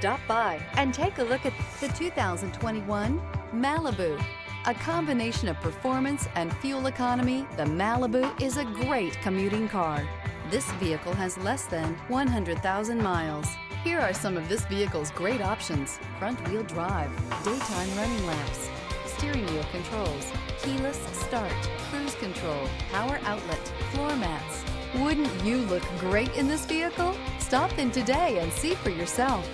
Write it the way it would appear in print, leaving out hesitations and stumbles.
Stop by and take a look at the 2021 Malibu. A combination of performance and fuel economy, the Malibu is a great commuting car. This vehicle has less than 100,000 miles. Here are some of this vehicle's great options: front-wheel drive, daytime running lamps, steering wheel controls, keyless start, cruise control, power outlet, floor mats. Wouldn't you look great in this vehicle? Stop in today and see for yourself.